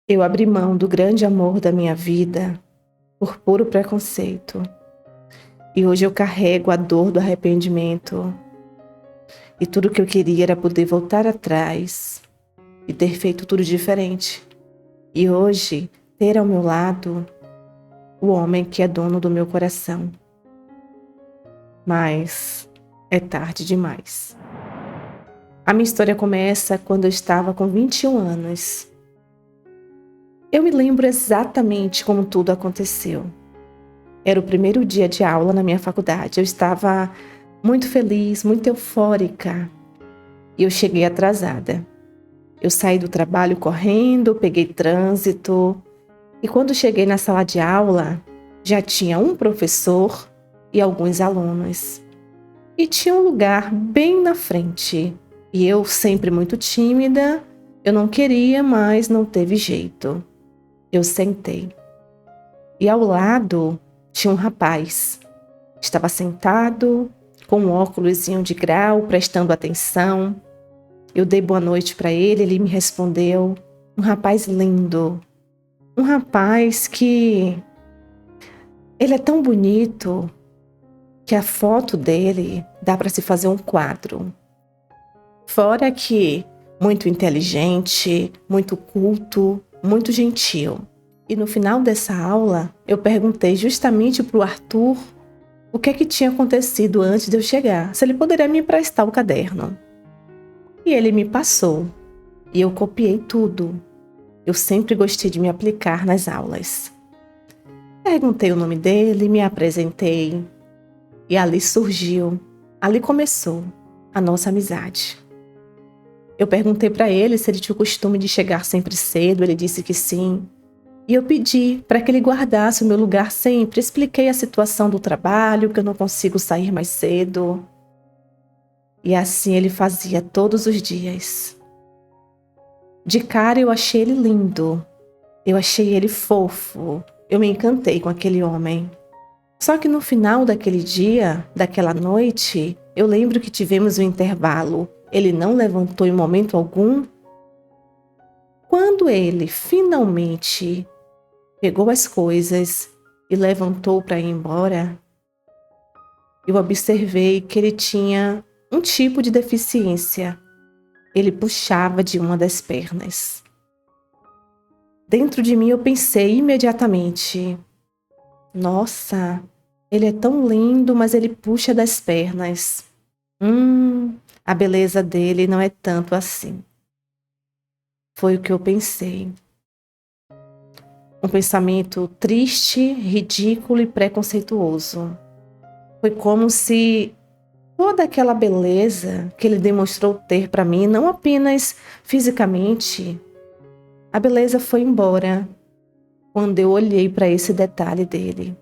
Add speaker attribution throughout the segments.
Speaker 1: Eu abri mão do grande amor da minha vida por puro preconceito. E hoje eu carrego a dor do arrependimento. E tudo que eu queria era poder voltar atrás e ter feito tudo diferente. E hoje ter ao meu lado o homem que é dono do meu coração. Mas é tarde demais. A minha história começa quando eu estava com 21 anos. Eu me lembro exatamente como tudo aconteceu. Era o primeiro dia de aula na minha faculdade. Eu estava muito feliz, muito eufórica. E eu cheguei atrasada. Eu saí do trabalho correndo, peguei trânsito. E quando cheguei na sala de aula, já tinha um professor e alguns alunos. E tinha um lugar bem na frente. E eu, sempre muito tímida, eu não queria, mas não teve jeito. Eu sentei. E ao lado tinha um rapaz. Estava sentado, com um óculosinho de grau, prestando atenção. Eu dei boa noite para ele me respondeu. Um rapaz lindo. Um rapaz que... Ele é tão bonito que a foto dele dá para se fazer um quadro. Fora que muito inteligente, muito culto, muito gentil. E no final dessa aula, eu perguntei justamente para o Arthur o que é que tinha acontecido antes de eu chegar, se ele poderia me emprestar o caderno. E ele me passou, e eu copiei tudo. Eu sempre gostei de me aplicar nas aulas. Perguntei o nome dele, me apresentei, e ali surgiu, ali começou a nossa amizade. Eu perguntei para ele se ele tinha o costume de chegar sempre cedo, ele disse que sim. E eu pedi para que ele guardasse o meu lugar sempre. Expliquei a situação do trabalho, que eu não consigo sair mais cedo. E assim ele fazia todos os dias. De cara eu achei ele lindo. Eu achei ele fofo. Eu me encantei com aquele homem. Só que no final daquele dia, daquela noite, eu lembro que tivemos um intervalo. Ele não levantou em momento algum. Quando ele finalmente pegou as coisas e levantou para ir embora, eu observei que ele tinha um tipo de deficiência. Ele puxava de uma das pernas. Dentro de mim eu pensei imediatamente: nossa, ele é tão lindo, mas ele puxa das pernas. A beleza dele não é tanto assim. Foi o que eu pensei. Um pensamento triste, ridículo e preconceituoso. Foi como se toda aquela beleza que ele demonstrou ter para mim, não apenas fisicamente, a beleza foi embora quando eu olhei para esse detalhe dele.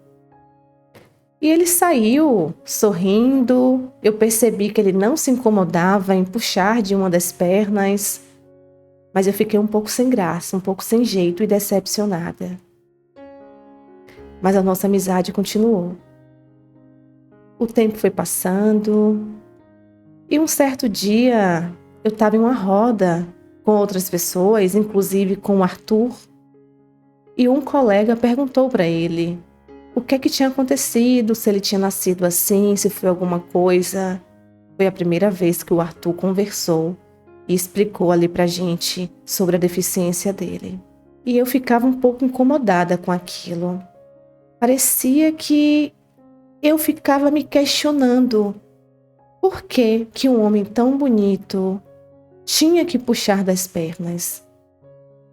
Speaker 1: E ele saiu sorrindo, eu percebi que ele não se incomodava em puxar de uma das pernas, mas eu fiquei um pouco sem graça, um pouco sem jeito e decepcionada. Mas a nossa amizade continuou. O tempo foi passando e um certo dia eu estava em uma roda com outras pessoas, inclusive com o Arthur, e um colega perguntou para ele o que é que tinha acontecido, se ele tinha nascido assim, se foi alguma coisa. Foi a primeira vez que o Arthur conversou e explicou ali pra gente sobre a deficiência dele. E eu ficava um pouco incomodada com aquilo. Parecia que eu ficava me questionando por que um homem tão bonito tinha que puxar das pernas.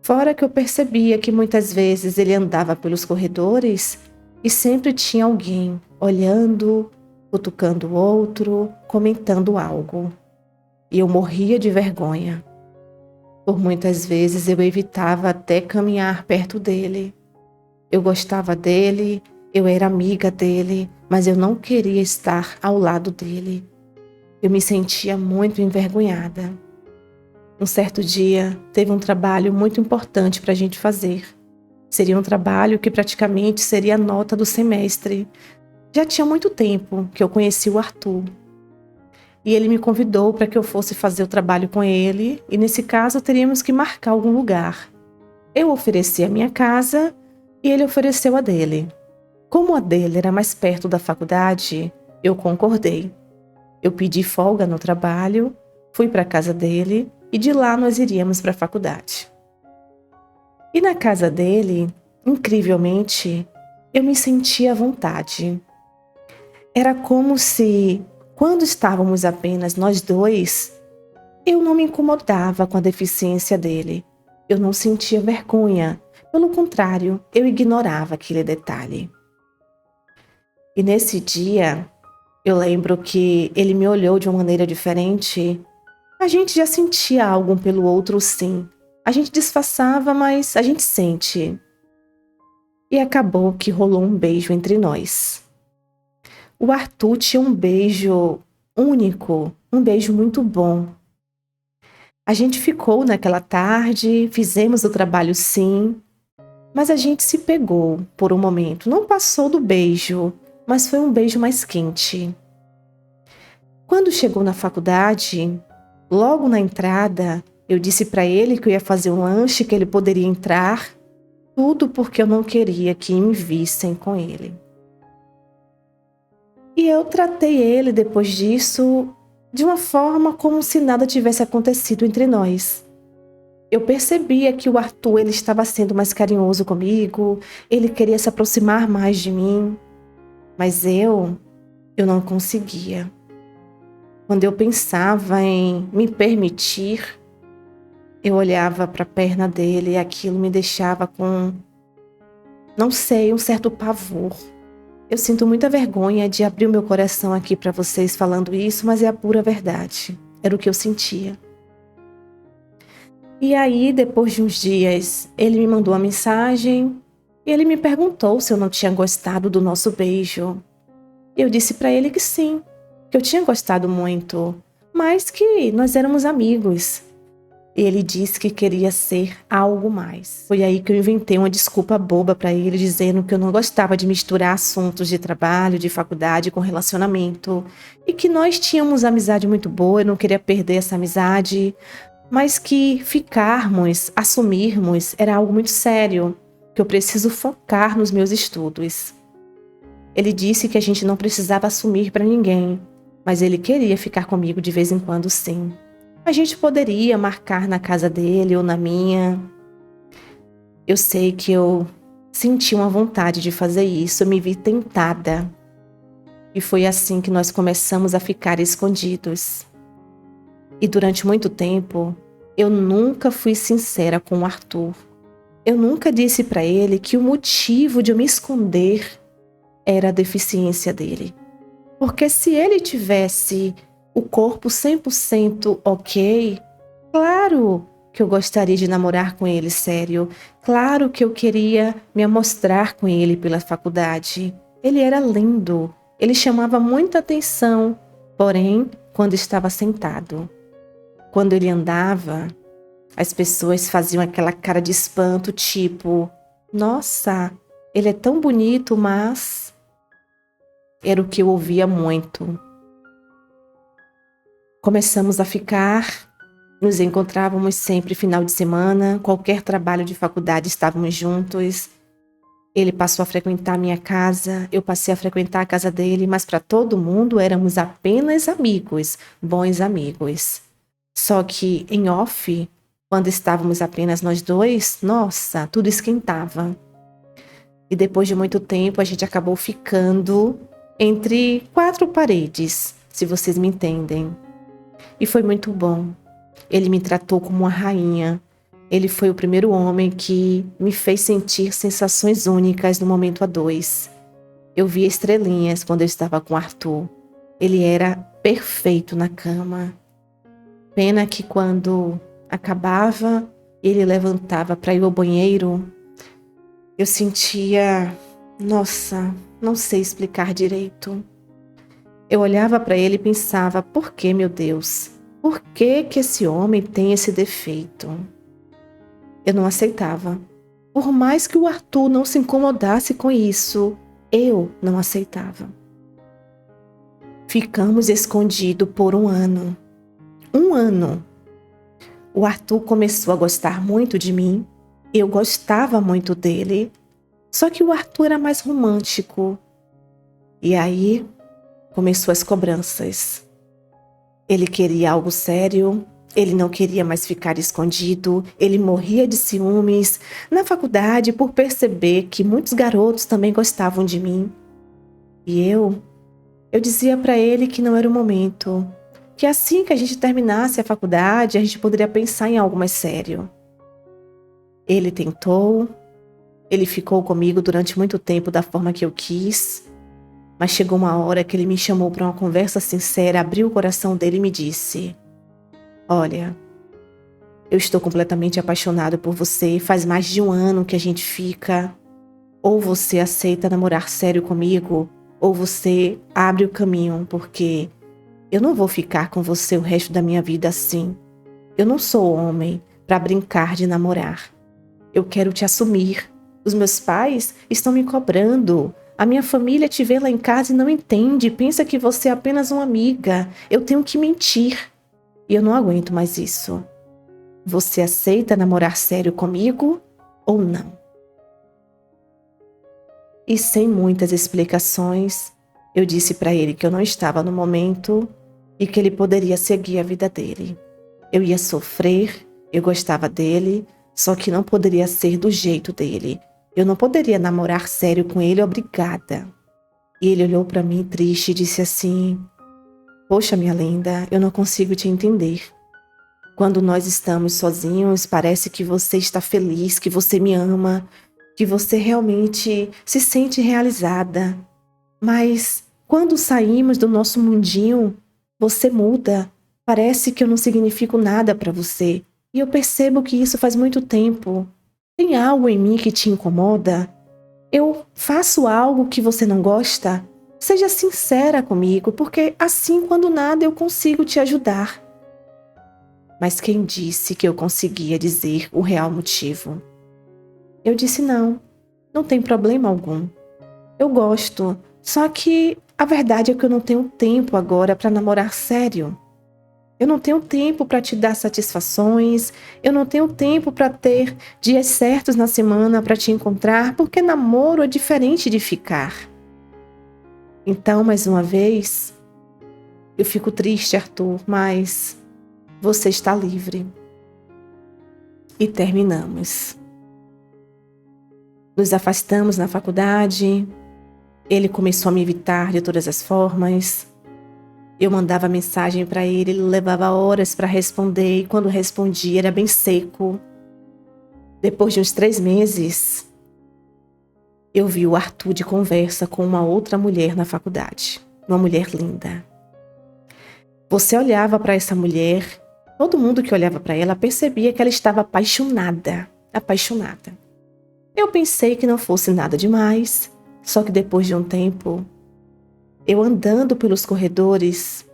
Speaker 1: Fora que eu percebia que muitas vezes ele andava pelos corredores e sempre tinha alguém olhando, cutucando o outro, comentando algo. E eu morria de vergonha. Por muitas vezes eu evitava até caminhar perto dele. Eu gostava dele, eu era amiga dele, mas eu não queria estar ao lado dele. Eu me sentia muito envergonhada. Um certo dia, teve um trabalho muito importante para a gente fazer. Seria um trabalho que praticamente seria a nota do semestre. Já tinha muito tempo que eu conheci o Arthur. E ele me convidou para que eu fosse fazer o trabalho com ele, e nesse caso teríamos que marcar algum lugar. Eu ofereci a minha casa e ele ofereceu a dele. Como a dele era mais perto da faculdade, eu concordei. Eu pedi folga no trabalho, fui para a casa dele e de lá nós iríamos para a faculdade. E na casa dele, incrivelmente, eu me sentia à vontade. Era como se, quando estávamos apenas nós dois, eu não me incomodava com a deficiência dele. Eu não sentia vergonha. Pelo contrário, eu ignorava aquele detalhe. E nesse dia, eu lembro que ele me olhou de uma maneira diferente. A gente já sentia algo um pelo outro, sim. A gente disfarçava, mas a gente sente. E acabou que rolou um beijo entre nós. O Arthur tinha um beijo único, um beijo muito bom. A gente ficou naquela tarde, fizemos o trabalho sim, mas a gente se pegou por um momento. Não passou do beijo, mas foi um beijo mais quente. Quando chegou na faculdade, logo na entrada, eu disse para ele que eu ia fazer um lanche, que ele poderia entrar, tudo porque eu não queria que me vissem com ele. E eu tratei ele depois disso de uma forma como se nada tivesse acontecido entre nós. Eu percebia que o Arthur ele estava sendo mais carinhoso comigo, ele queria se aproximar mais de mim, mas eu não conseguia. Quando eu pensava em me permitir, eu olhava para a perna dele e aquilo me deixava com, não sei, um certo pavor. Eu sinto muita vergonha de abrir o meu coração aqui para vocês falando isso, mas é a pura verdade. Era o que eu sentia. E aí, depois de uns dias, ele me mandou uma mensagem e ele me perguntou se eu não tinha gostado do nosso beijo. Eu disse para ele que sim, que eu tinha gostado muito, mas que nós éramos amigos. E ele disse que queria ser algo mais. Foi aí que eu inventei uma desculpa boba para ele, dizendo que eu não gostava de misturar assuntos de trabalho, de faculdade com relacionamento. E que nós tínhamos amizade muito boa, eu não queria perder essa amizade. Mas que ficarmos, assumirmos, era algo muito sério. Que eu preciso focar nos meus estudos. Ele disse que a gente não precisava assumir para ninguém. Mas ele queria ficar comigo de vez em quando, sim. A gente poderia marcar na casa dele ou na minha. Eu sei que eu senti uma vontade de fazer isso, eu me vi tentada. E foi assim que nós começamos a ficar escondidos. E durante muito tempo, eu nunca fui sincera com o Arthur. Eu nunca disse para ele que o motivo de eu me esconder era a deficiência dele. Porque se ele tivesse o corpo 100% ok, claro que eu gostaria de namorar com ele sério. Claro que eu queria me amostrar com ele pela faculdade. Ele era lindo, ele chamava muita atenção, porém, quando estava sentado. Quando ele andava, as pessoas faziam aquela cara de espanto, tipo, nossa, ele é tão bonito, mas... Era o que eu ouvia muito. Começamos a ficar, nos encontrávamos sempre final de semana, qualquer trabalho de faculdade estávamos juntos. Ele passou a frequentar a minha casa, eu passei a frequentar a casa dele, mas para todo mundo éramos apenas amigos, bons amigos. Só que em off, quando estávamos apenas nós dois, nossa, tudo esquentava. E depois de muito tempo a gente acabou ficando entre quatro paredes, se vocês me entendem. E foi muito bom. Ele me tratou como uma rainha. Ele foi o primeiro homem que me fez sentir sensações únicas no momento a dois. Eu via estrelinhas quando eu estava com Arthur. Ele era perfeito na cama. Pena que quando acabava, ele levantava para ir ao banheiro. Eu sentia... Nossa, não sei explicar direito. Eu olhava para ele e pensava, por que, meu Deus? Por que que esse homem tem esse defeito? Eu não aceitava. Por mais que o Arthur não se incomodasse com isso, eu não aceitava. Ficamos escondidos por um ano. Um ano. O Arthur começou a gostar muito de mim. Eu gostava muito dele, só que o Arthur era mais romântico. E aí começou as cobranças. Ele queria algo sério, ele não queria mais ficar escondido, ele morria de ciúmes na faculdade por perceber que muitos garotos também gostavam de mim. E eu dizia para ele que não era o momento, que assim que a gente terminasse a faculdade, a gente poderia pensar em algo mais sério. Ele tentou, ele ficou comigo durante muito tempo da forma que eu quis, mas chegou uma hora que ele me chamou para uma conversa sincera, abriu o coração dele e me disse: "Olha, eu estou completamente apaixonado por você, faz mais de um ano que a gente fica. Ou você aceita namorar sério comigo, ou você abre o caminho, porque eu não vou ficar com você o resto da minha vida assim. Eu não sou homem para brincar de namorar. Eu quero te assumir. Os meus pais estão me cobrando. A minha família te vê lá em casa e não entende, pensa que você é apenas uma amiga. Eu tenho que mentir. E eu não aguento mais isso. Você aceita namorar sério comigo ou não?" E sem muitas explicações, eu disse para ele que eu não estava no momento e que ele poderia seguir a vida dele. Eu ia sofrer, eu gostava dele, só que não poderia ser do jeito dele. Eu não poderia namorar sério com ele, obrigada. E ele olhou para mim triste e disse assim: "Poxa, minha linda, eu não consigo te entender. Quando nós estamos sozinhos, parece que você está feliz, que você me ama, que você realmente se sente realizada. Mas quando saímos do nosso mundinho, você muda. Parece que eu não significo nada para você. E eu percebo que isso faz muito tempo. Tem algo em mim que te incomoda? Eu faço algo que você não gosta? Seja sincera comigo, porque assim, quando nada, eu consigo te ajudar." Mas quem disse que eu conseguia dizer o real motivo? Eu disse: "Não, não tem problema algum. Eu gosto, só que a verdade é que eu não tenho tempo agora para namorar sério. Eu não tenho tempo para te dar satisfações, eu não tenho tempo para ter dias certos na semana para te encontrar, porque namoro é diferente de ficar." Então, mais uma vez, eu fico triste, Arthur, mas você está livre. E terminamos. Nos afastamos na faculdade, ele começou a me evitar de todas as formas. Eu mandava mensagem para ele, ele levava horas para responder e quando respondia era bem seco. Depois de uns 3 meses, eu vi o Arthur de conversa com uma outra mulher na faculdade. Uma mulher linda. Você olhava para essa mulher, todo mundo que olhava para ela percebia que ela estava apaixonada. Apaixonada. Eu pensei que não fosse nada demais, só que depois de um tempo, eu andando pelos corredores,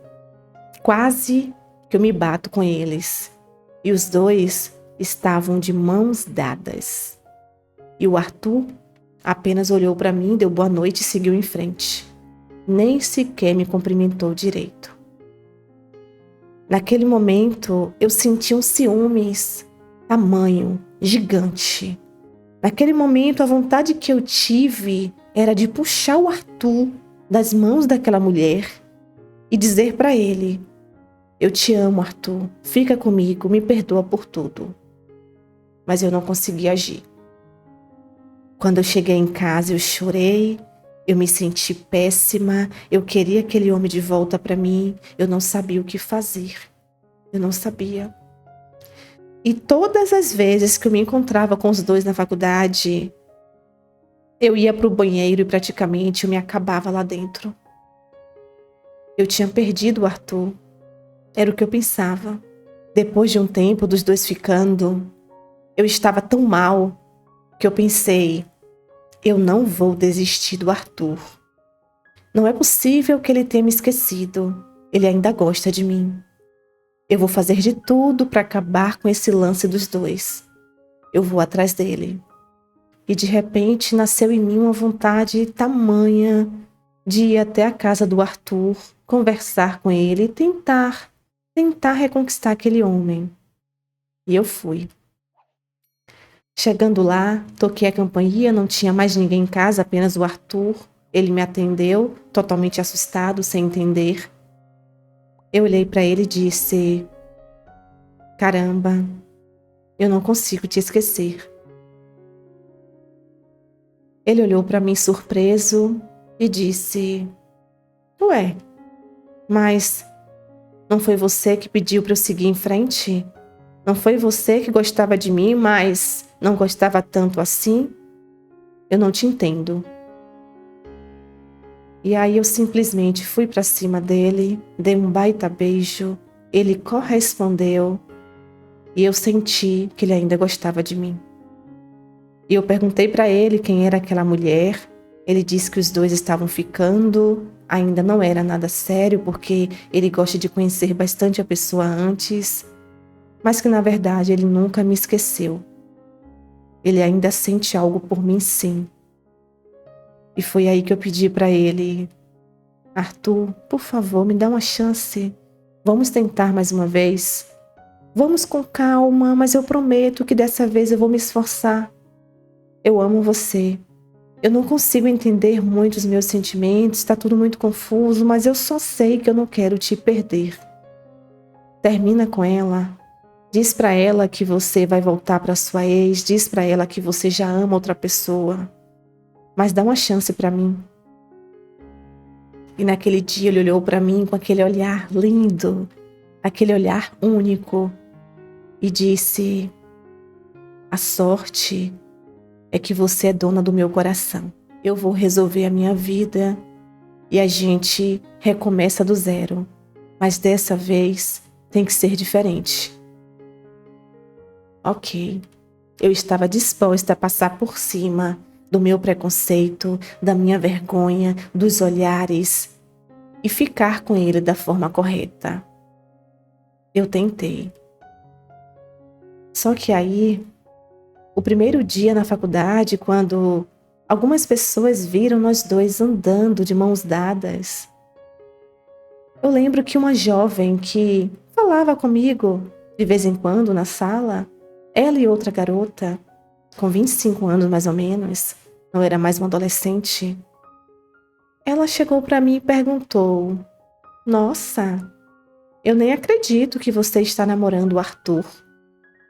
Speaker 1: quase que eu me bato com eles. E os dois estavam de mãos dadas. E o Arthur apenas olhou para mim, deu boa noite e seguiu em frente. Nem sequer me cumprimentou direito. Naquele momento, eu senti um ciúmes, tamanho, gigante. Naquele momento, a vontade que eu tive era de puxar o Arthur das mãos daquela mulher e dizer para ele: "Eu te amo, Arthur, fica comigo, me perdoa por tudo." Mas eu não consegui agir. Quando eu cheguei em casa, eu chorei, eu me senti péssima, eu queria aquele homem de volta para mim, eu não sabia o que fazer. Eu não sabia. E todas as vezes que eu me encontrava com os dois na faculdade, eu ia para o banheiro e praticamente eu me acabava lá dentro. Eu tinha perdido o Arthur. Era o que eu pensava. Depois de um tempo dos dois ficando, eu estava tão mal que eu pensei: eu não vou desistir do Arthur. Não é possível que ele tenha me esquecido. Ele ainda gosta de mim. Eu vou fazer de tudo para acabar com esse lance dos dois. Eu vou atrás dele. E de repente nasceu em mim uma vontade tamanha de ir até a casa do Arthur, conversar com ele e tentar reconquistar aquele homem. E eu fui. Chegando lá, toquei a campainha, não tinha mais ninguém em casa, apenas o Arthur. Ele me atendeu, totalmente assustado, sem entender. Eu olhei para ele e disse: "Caramba, eu não consigo te esquecer." Ele olhou para mim surpreso e disse: "Ué, mas não foi você que pediu para eu seguir em frente? Não foi você que gostava de mim, mas não gostava tanto assim? Eu não te entendo." E aí eu simplesmente fui para cima dele, dei um baita beijo, ele correspondeu e eu senti que ele ainda gostava de mim. E eu perguntei para ele quem era aquela mulher. Ele disse que os dois estavam ficando, ainda não era nada sério, porque ele gosta de conhecer bastante a pessoa antes, mas que na verdade ele nunca me esqueceu. Ele ainda sente algo por mim, sim. E foi aí que eu pedi para ele: "Arthur, por favor, me dá uma chance. Vamos tentar mais uma vez. Vamos com calma, mas eu prometo que dessa vez eu vou me esforçar. Eu amo você. Eu não consigo entender muito os meus sentimentos, está tudo muito confuso, mas eu só sei que eu não quero te perder. Termina com ela. Diz pra ela que você vai voltar pra sua ex, diz pra ela que você já ama outra pessoa, mas dá uma chance pra mim." E naquele dia ele olhou pra mim com aquele olhar lindo, aquele olhar único, e disse: "A sorte é que você é dona do meu coração. Eu vou resolver a minha vida e a gente recomeça do zero. Mas dessa vez tem que ser diferente." Ok, eu estava disposta a passar por cima do meu preconceito, da minha vergonha, dos olhares e ficar com ele da forma correta. Eu tentei. Só que aí, o primeiro dia na faculdade, quando algumas pessoas viram nós dois andando de mãos dadas, eu lembro que uma jovem que falava comigo de vez em quando na sala, ela e outra garota, com 25 anos mais ou menos, não era mais uma adolescente, ela chegou para mim e perguntou: "Nossa, eu nem acredito que você está namorando o Arthur.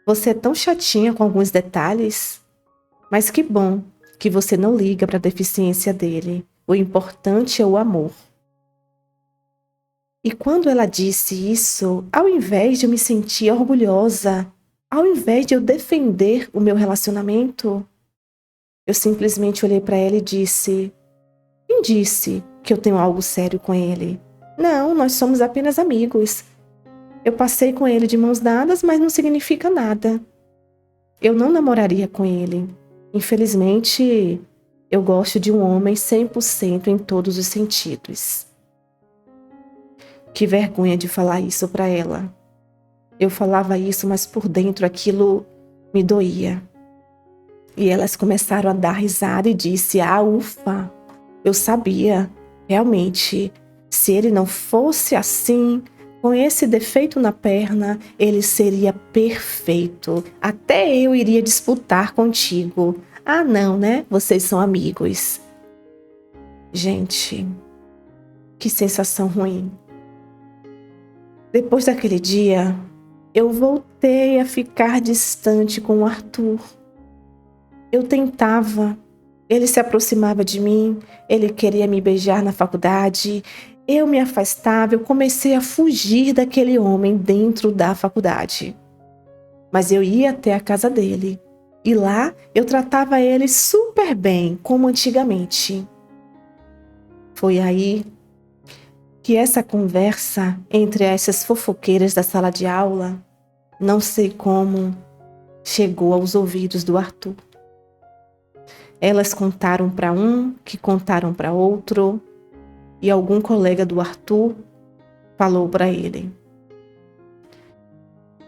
Speaker 1: Você é tão chatinha com alguns detalhes, mas que bom que você não liga para a deficiência dele. O importante é o amor." E quando ela disse isso, ao invés de eu me sentir orgulhosa, ao invés de eu defender o meu relacionamento, eu simplesmente olhei para ela e disse: "Quem disse que eu tenho algo sério com ele? Não, nós somos apenas amigos. Eu passei com ele de mãos dadas, mas não significa nada. Eu não namoraria com ele. Infelizmente, eu gosto de um homem 100% em todos os sentidos." Que vergonha de falar isso para ela. Eu falava isso, mas por dentro aquilo me doía. E elas começaram a dar risada e disse: "Ah, ufa, eu sabia. Realmente, se ele não fosse assim, com esse defeito na perna, ele seria perfeito. Até eu iria disputar contigo. Ah, não, né? Vocês são amigos." Gente, que sensação ruim. Depois daquele dia, eu voltei a ficar distante com o Arthur. Eu tentava, ele se aproximava de mim, ele queria me beijar na faculdade, eu me afastava, eu comecei a fugir daquele homem dentro da faculdade. Mas eu ia até a casa dele, e lá eu tratava ele super bem, como antigamente. Foi aí que essa conversa entre essas fofoqueiras da sala de aula, não sei como, chegou aos ouvidos do Arthur. Elas contaram para um, que contaram para outro, e algum colega do Arthur falou para ele.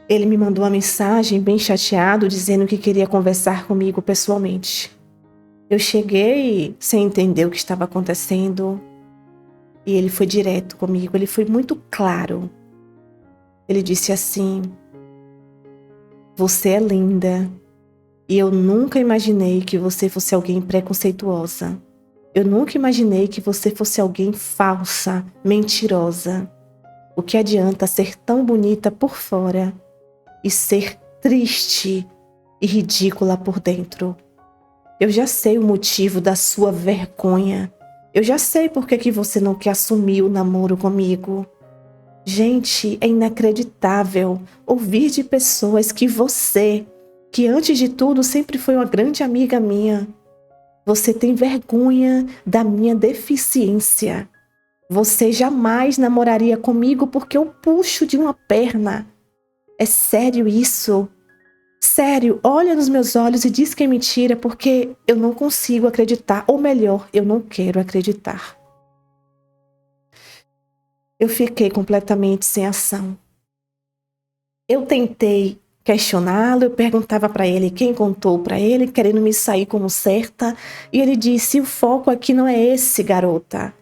Speaker 1: Ele me mandou uma mensagem bem chateado, dizendo que queria conversar comigo pessoalmente. Eu cheguei sem entender o que estava acontecendo, e ele foi direto comigo, ele foi muito claro. Ele disse assim: "Você é linda E eu nunca imaginei que você fosse alguém preconceituosa. Eu nunca imaginei que você fosse alguém falsa, mentirosa. O que adianta ser tão bonita por fora e ser triste e ridícula por dentro? Eu já sei o motivo da sua vergonha. Eu já sei por que você não quer assumir o namoro comigo. Gente, é inacreditável ouvir de pessoas que você, que antes de tudo sempre foi uma grande amiga minha, você tem vergonha da minha deficiência. Você jamais namoraria comigo porque eu puxo de uma perna. É sério isso? Sério, olha nos meus olhos e diz que é mentira porque eu não consigo acreditar, ou melhor, eu não quero acreditar. Eu fiquei completamente sem ação. Eu tentei questioná-lo, eu perguntava para ele quem contou para ele, querendo me sair como certa, e ele disse: "O foco aqui não é esse, garota.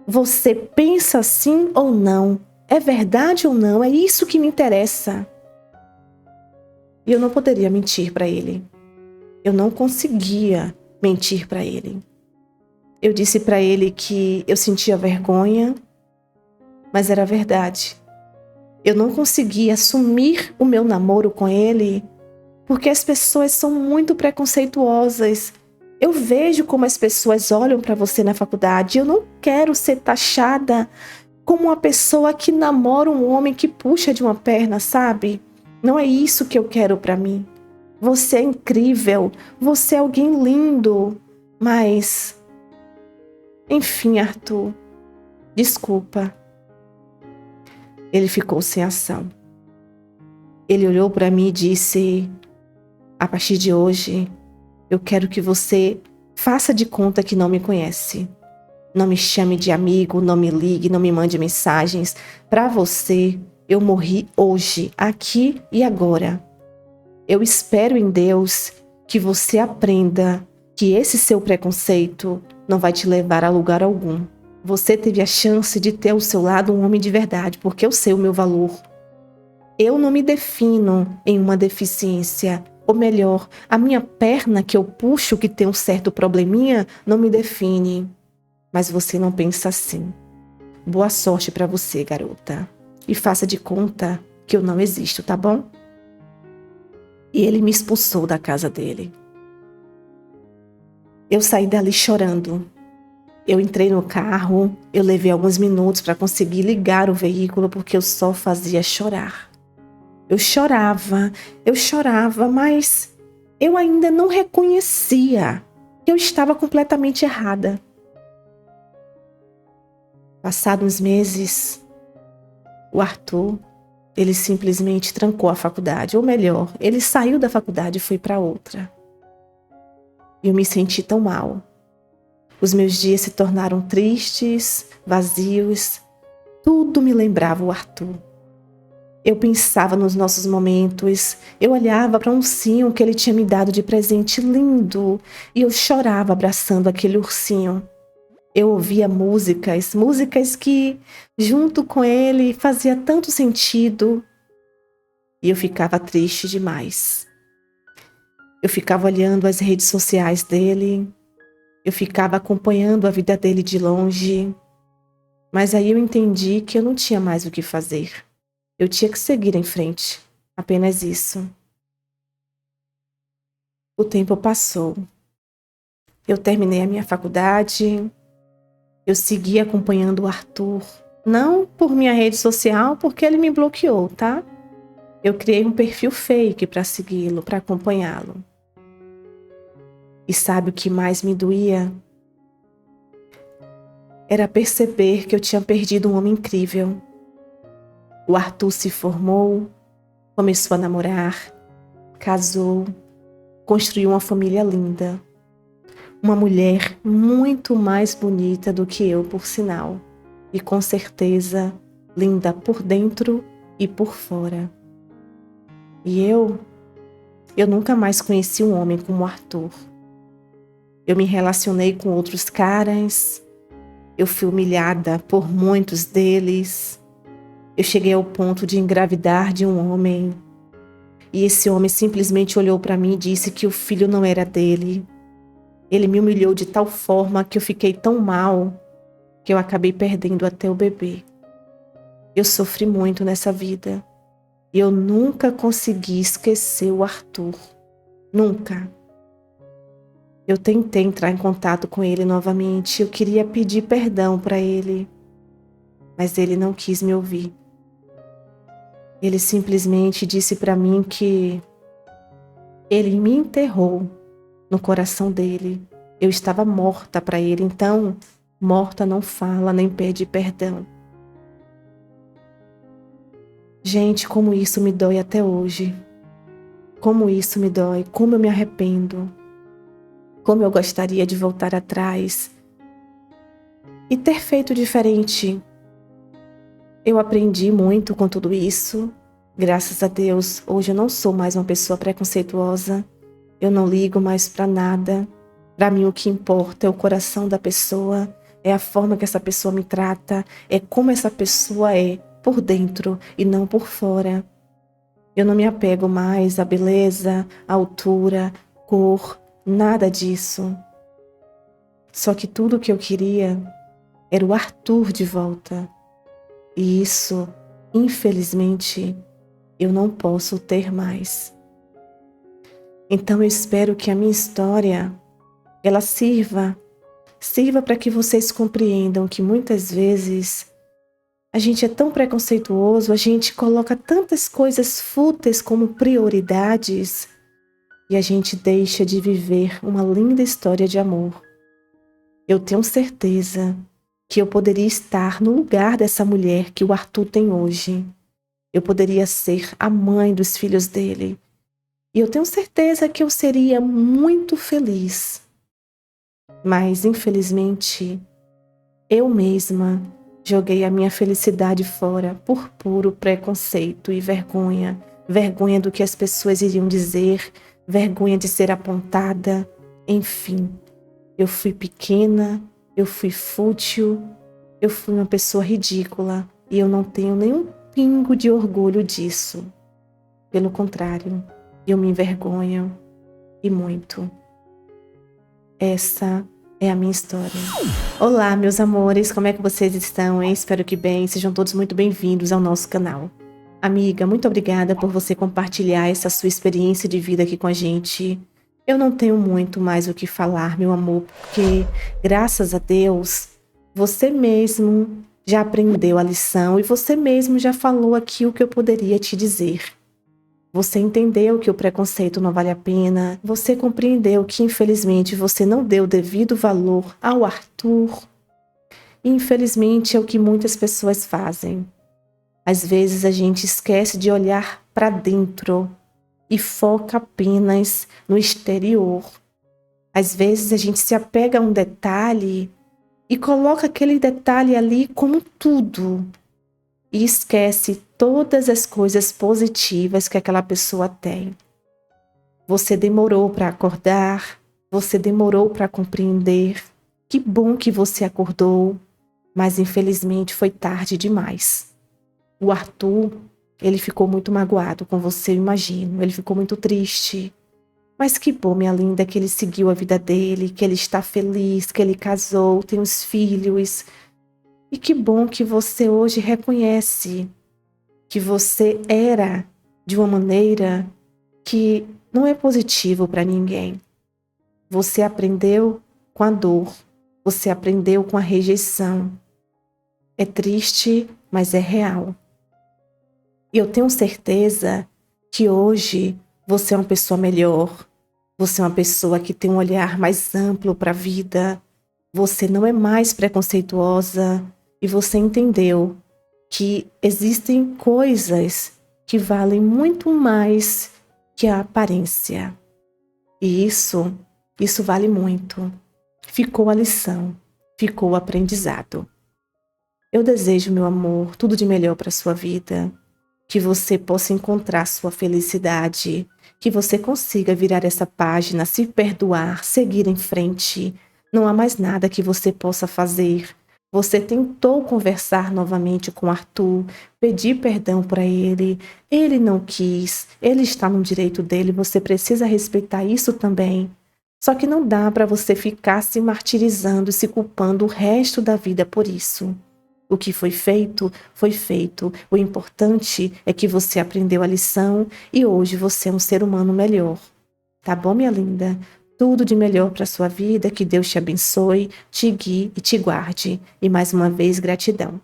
Speaker 1: Você pensa sim ou não? É verdade ou não? É isso que me interessa." E eu não poderia mentir para ele. Eu não conseguia mentir para ele. Eu disse para ele que eu sentia vergonha, mas era verdade. Eu não conseguia assumir o meu namoro com ele porque as pessoas são muito preconceituosas. Eu vejo como as pessoas olham para você na faculdade. Eu não quero ser taxada como uma pessoa que namora um homem que puxa de uma perna, sabe? Não é isso que eu quero para mim. Você é incrível, você é alguém lindo, mas... Enfim, Arthur, desculpa. Ele ficou sem ação. Ele olhou para mim e disse: "A partir de hoje, eu quero que você faça de conta que não me conhece. Não me chame de amigo, não me ligue, não me mande mensagens. Para você, eu morri hoje, aqui e agora. Eu espero em Deus que você aprenda que esse seu preconceito não vai te levar a lugar algum. Você teve a chance de ter ao seu lado um homem de verdade, porque eu sei o meu valor. Eu não me defino em uma deficiência. Ou melhor, a minha perna que eu puxo, que tem um certo probleminha, não me define. Mas você não pensa assim. Boa sorte para você, garota. E faça de conta que eu não existo, tá bom?" E ele me expulsou da casa dele. Eu saí dali chorando. Eu entrei no carro, eu levei alguns minutos para conseguir ligar o veículo porque eu só fazia chorar. Eu chorava, mas eu ainda não reconhecia que eu estava completamente errada. Passados uns meses, o Arthur, ele simplesmente trancou a faculdade, ou melhor, ele saiu da faculdade e foi para outra. E eu me senti tão mal. Os meus dias se tornaram tristes, vazios. Tudo me lembrava o Arthur. Eu pensava nos nossos momentos, eu olhava para um ursinho que ele tinha me dado de presente lindo e eu chorava abraçando aquele ursinho. Eu ouvia músicas que, junto com ele, fazia tanto sentido. E eu ficava triste demais. Eu ficava olhando as redes sociais dele, eu ficava acompanhando a vida dele de longe. Mas aí eu entendi que eu não tinha mais o que fazer. Eu tinha que seguir em frente, apenas isso. O tempo passou. Eu terminei a minha faculdade, eu segui acompanhando o Arthur. Não por minha rede social, porque ele me bloqueou, tá? Eu criei um perfil fake para segui-lo, para acompanhá-lo. E sabe o que mais me doía? Era perceber que eu tinha perdido um homem incrível. O Arthur se formou, começou a namorar, casou, construiu uma família linda. Uma mulher muito mais bonita do que eu, por sinal. E com certeza linda por dentro e por fora. E eu nunca mais conheci um homem como Arthur. Eu me relacionei com outros caras, eu fui humilhada por muitos deles. Eu cheguei ao ponto de engravidar de um homem. e esse homem simplesmente olhou para mim e disse que o filho não era dele. Ele me humilhou de tal forma que eu fiquei tão mal que eu acabei perdendo até o bebê. Eu sofri muito nessa vida e eu nunca consegui esquecer o Arthur. Nunca. Eu tentei entrar em contato com ele novamente, eu queria pedir perdão para ele, mas ele não quis me ouvir. Ele simplesmente disse para mim que ele me enterrou no coração dele. Eu estava morta para ele, então morta não fala nem pede perdão. Gente, como isso me dói até hoje. Como isso me dói, como eu me arrependo. Como eu gostaria de voltar atrás e ter feito diferente. Eu aprendi muito com tudo isso. Graças a Deus, hoje eu não sou mais uma pessoa preconceituosa. Eu não ligo mais para nada. Para mim o que importa é o coração da pessoa, é a forma que essa pessoa me trata, é como essa pessoa é por dentro e não por fora. Eu não me apego mais à beleza, à altura, cor, nada disso. Só que tudo o que eu queria era o Arthur de volta. E isso, infelizmente, eu não posso ter mais. Então eu espero que a minha história, ela sirva para que vocês compreendam que muitas vezes a gente é tão preconceituoso, a gente coloca tantas coisas fúteis como prioridades e a gente deixa de viver uma linda história de amor. Eu tenho certeza que eu poderia estar no lugar dessa mulher que o Arthur tem hoje. Eu poderia ser a mãe dos filhos dele. E eu tenho certeza que eu seria muito feliz. Mas, infelizmente, eu mesma joguei a minha felicidade fora por puro preconceito e vergonha. Vergonha do que as pessoas iriam dizer, vergonha de ser apontada. Enfim, eu fui pequena, eu fui fútil, eu fui uma pessoa ridícula e eu não tenho nenhum pingo de orgulho disso. Pelo contrário, eu me envergonho e muito. Essa é a minha história. Olá, meus amores, como é que vocês estão, hein? Espero que bem, sejam todos muito bem-vindos ao nosso canal. Amiga, muito obrigada por você compartilhar essa sua experiência de vida aqui com a gente. Eu não tenho muito mais o que falar, meu amor, porque, graças a Deus, você mesmo já aprendeu a lição e você mesmo já falou aqui o que eu poderia te dizer. Você entendeu que o preconceito não vale a pena, você compreendeu que, infelizmente, você não deu o devido valor ao Arthur. E, infelizmente, é o que muitas pessoas fazem. Às vezes a gente esquece de olhar para dentro e foca apenas no exterior. Às vezes a gente se apega a um detalhe e coloca aquele detalhe ali como tudo e esquece todas as coisas positivas que aquela pessoa tem. Você demorou para acordar, você demorou para compreender. Que bom que você acordou, mas infelizmente foi tarde demais. O Arthur, ele ficou muito magoado com você, eu imagino. Ele ficou muito triste. Mas que bom, minha linda, que ele seguiu a vida dele, que ele está feliz, que ele casou, tem os filhos. E que bom que você hoje reconhece que você era de uma maneira que não é positivo para ninguém. Você aprendeu com a dor, você aprendeu com a rejeição. É triste, mas é real. E eu tenho certeza que hoje você é uma pessoa melhor. Você é uma pessoa que tem um olhar mais amplo para a vida. Você não é mais preconceituosa e você entendeu que existem coisas que valem muito mais que a aparência. E isso vale muito. Ficou a lição, ficou o aprendizado. Eu desejo, meu amor, tudo de melhor para a sua vida. Que você possa encontrar sua felicidade, que você consiga virar essa página, se perdoar, seguir em frente. Não há mais nada que você possa fazer Você tentou conversar novamente com Arthur, pedir perdão para ele não quis, ele está no direito dele, você precisa respeitar isso também. Só que não dá para você ficar se martirizando, se culpando o resto da vida por isso. O que foi feito, foi feito. O importante é que você aprendeu a lição e hoje você é um ser humano melhor. Tá bom, minha linda? Tudo de melhor para sua vida, que Deus te abençoe, te guie e te guarde. E mais uma vez, gratidão.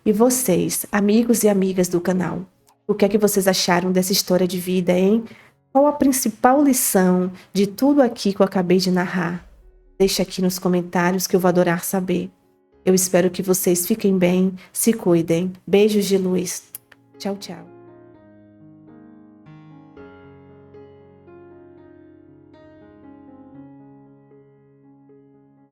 Speaker 1: E vocês, amigos e amigas do canal, o que é que vocês acharam dessa história de vida, hein? Qual a principal lição de tudo aqui que eu acabei de narrar? Deixa aqui nos comentários que eu vou adorar saber. Eu espero que vocês fiquem bem, se cuidem. Beijos de luz. Tchau, tchau.